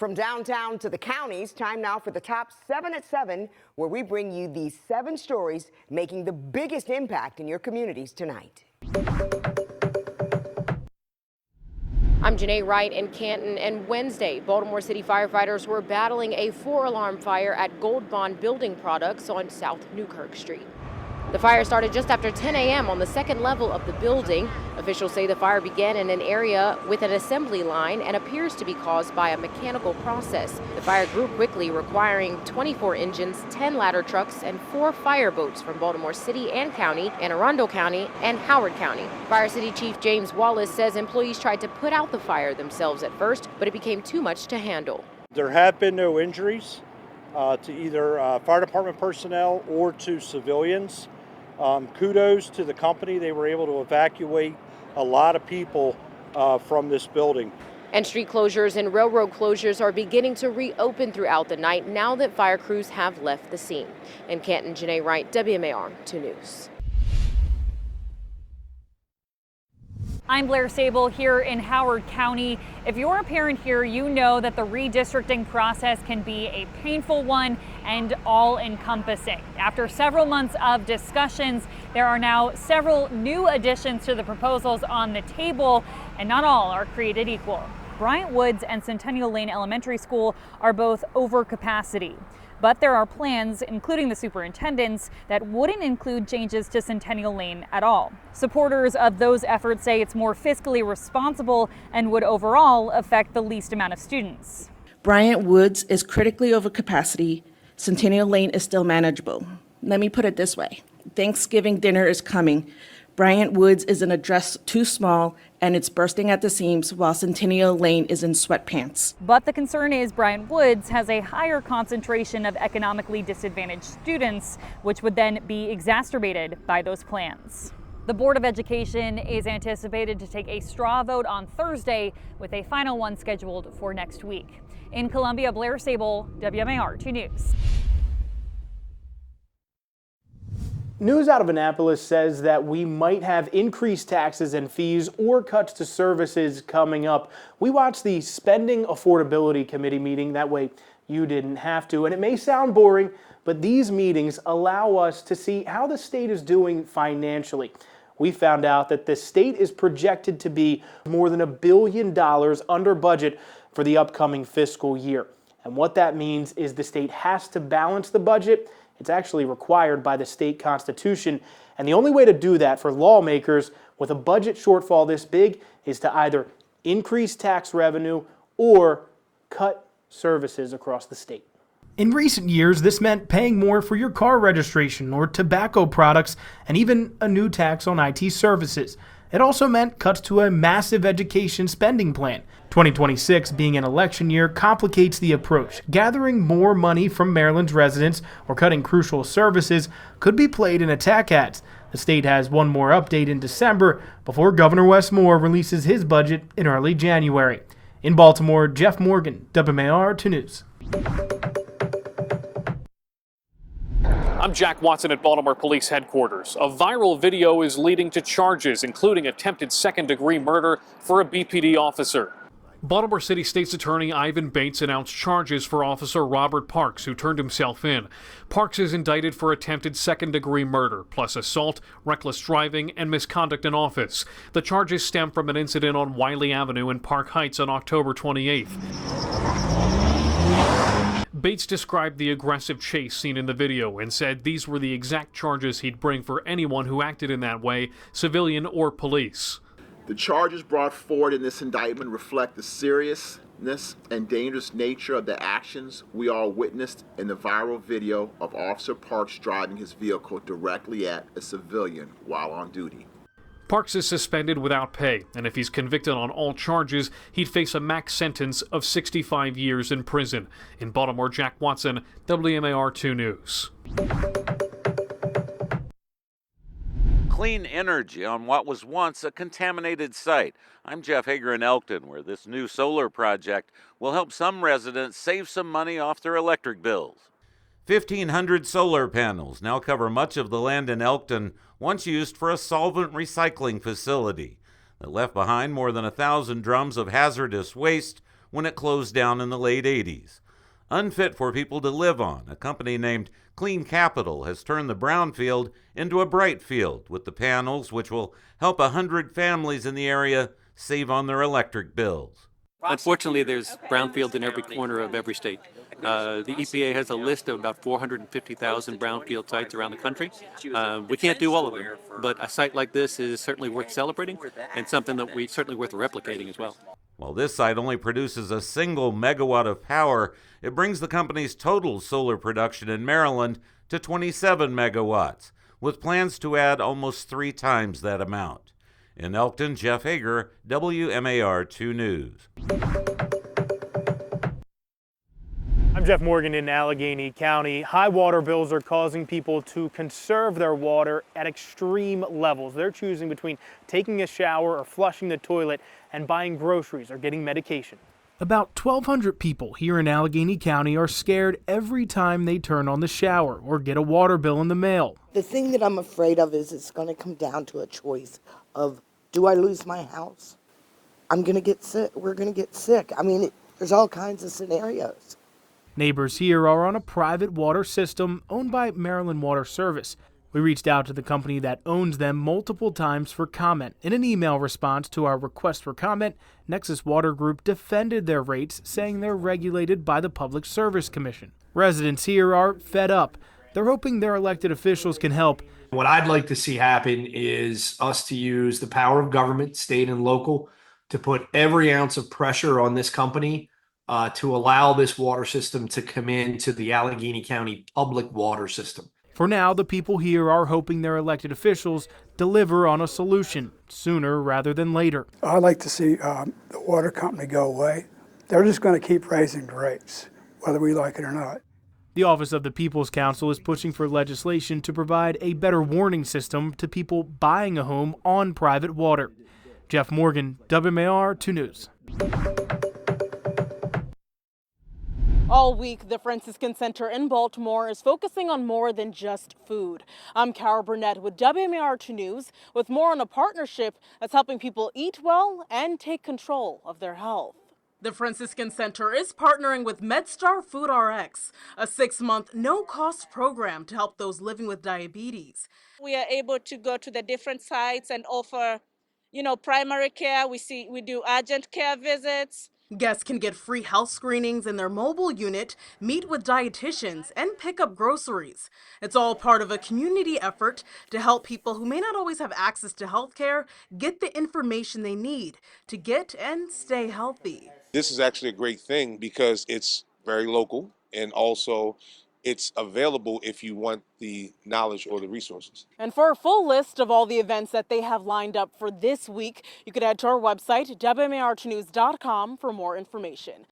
From downtown to the counties, time now for the top 7 at 7, where we bring you these 7 stories making the biggest impact in your communities tonight. I'm Janae Wright in Canton, and Wednesday, Baltimore City firefighters were battling a 4-alarm fire at Gold Bond Building Products on South Newkirk Street. The fire started just after 10 a.m. on the second level of the building. Officials say the fire began in an area with an assembly line and appears to be caused by a mechanical process. The fire grew quickly, requiring 24 engines, 10 ladder trucks, and 4 fire boats from Baltimore City and County, Anne Arundel County, and Howard County. Fire City Chief James Wallace says employees tried to put out the fire themselves at first, but it became too much to handle. There have been no injuries to either fire department personnel or to civilians. Kudos to the company. They were able to evacuate a lot of people from this building. And street closures and railroad closures are beginning to reopen throughout the night now that fire crews have left the scene. In Canton, Janae Wright, WMAR 2 News. I'm Blair Sable here in Howard County. If you're a parent here, you know that the redistricting process can be a painful one and all-encompassing. After several months of discussions, there are now several new additions to the proposals on the table, and not all are created equal. Bryant Woods and Centennial Lane Elementary School are both over capacity. But there are plans, including the superintendent's, that wouldn't include changes to Centennial Lane at all. Supporters of those efforts say it's more fiscally responsible and would overall affect the least amount of students. Bryant Woods is critically over capacity. Centennial Lane is still manageable. Let me put it this way. Thanksgiving dinner is coming. Bryant Woods is in a dress too small and it's bursting at the seams, while Centennial Lane is in sweatpants. But the concern is Bryant Woods has a higher concentration of economically disadvantaged students, which would then be exacerbated by those plans. The Board of Education is anticipated to take a straw vote on Thursday, with a final one scheduled for next week. In Columbia, Blair Sable, WMAR 2 News. News out of Annapolis says that we might have increased taxes and fees or cuts to services coming up. We watched the Spending Affordability Committee meeting. That way you didn't have to. And it may sound boring, but these meetings allow us to see how the state is doing financially. We found out that the state is projected to be more than $1 billion under budget for the upcoming fiscal year. And what that means is the state has to balance the budget. It's actually required by the state constitution, and the only way to do that for lawmakers with a budget shortfall this big is to either increase tax revenue or cut services across the state. In recent years, this meant paying more for your car registration or tobacco products, and even a new tax on IT services. It also meant cuts to a massive education spending plan. 2026 being an election year complicates the approach. Gathering more money from Maryland's residents or cutting crucial services could be played in attack ads. The state has one more update in December before Governor Wes Moore releases his budget in early January. In Baltimore, Jeff Morgan, WMAR 2 News. I'm Jack Watson at Baltimore Police Headquarters. A viral video is leading to charges, including attempted second-degree murder for a BPD officer. Baltimore City State's Attorney Ivan Bates announced charges for Officer Robert Parks, who turned himself in. Parks is indicted for attempted second-degree murder, plus assault, reckless driving, and misconduct in office. The charges stem from an incident on Wiley Avenue in Park Heights on October 28th. Bates described the aggressive chase seen in the video and said these were the exact charges he'd bring for anyone who acted in that way, civilian or police. The charges brought forward in this indictment reflect the seriousness and dangerous nature of the actions we all witnessed in the viral video of Officer Parks driving his vehicle directly at a civilian while on duty. Parks is suspended without pay, and if he's convicted on all charges, he'd face a max sentence of 65 years in prison. In Baltimore, Jack Watson, WMAR 2 News. Clean energy on what was once a contaminated site. I'm Jeff Hager in Elkton, where this new solar project will help some residents save some money off their electric bills. 1,500 solar panels now cover much of the land in Elkton, once used for a solvent recycling facility that left behind more than 1,000 drums of hazardous waste when it closed down in the late 80s. Unfit for people to live on, a company named Clean Capital has turned the brownfield into a bright field with the panels which will help 100 families in the area save on their electric bills. Unfortunately, there's brownfields in every corner of every state. The EPA has a list of about 450,000 brownfield sites around the country. We can't do all of them, but a site like this is certainly worth celebrating and something that we certainly worth replicating as well. While this site only produces a single megawatt of power, it brings the company's total solar production in Maryland to 27 megawatts, with plans to add almost 3 times that amount. In Elkton, Jeff Hager, WMAR 2 News. I'm Jeff Morgan in Allegheny County. High water bills are causing people to conserve their water at extreme levels. They're choosing between taking a shower or flushing the toilet and buying groceries or getting medication. About 1,200 people here in Allegheny County are scared every time they turn on the shower or get a water bill in the mail. The thing that I'm afraid of is it's going to come down to a choice of, do I lose my house? I'm going to get sick. We're going to get sick. I mean, there's all kinds of scenarios. Neighbors here are on a private water system owned by Maryland Water Service. We reached out to the company that owns them multiple times for comment. In an email response to our request for comment, Nexus Water Group defended their rates, saying they're regulated by the Public Service Commission. Residents here are fed up. They're hoping their elected officials can help. What I'd like to see happen is us to use the power of government, state and local, to put every ounce of pressure on this company to allow this water system to come into the Allegheny County public water system. For now, the people here are hoping their elected officials deliver on a solution sooner rather than later. I'd like to see the water company go away. They're just going to keep raising the rates, whether we like it or not. The Office of the People's Counsel is pushing for legislation to provide a better warning system to people buying a home on private water. Jeff Morgan, WMAR 2 News. All week, the Franciscan Center in Baltimore is focusing on more than just food. I'm Carol Burnett with WMAR 2 News with more on a partnership that's helping people eat well and take control of their health. The Franciscan Center is partnering with MedStar Food RX, a 6-month no-cost program to help those living with diabetes. We are able to go to the different sites and offer, primary care. We do urgent care visits. Guests can get free health screenings in their mobile unit, meet with dietitians, and pick up groceries. It's all part of a community effort to help people who may not always have access to health care get the information they need to get and stay healthy. This is actually a great thing because it's very local and also it's available if you want the knowledge or the resources. And for a full list of all the events that they have lined up for this week, you could head to our website, WMAR2news.com, for more information.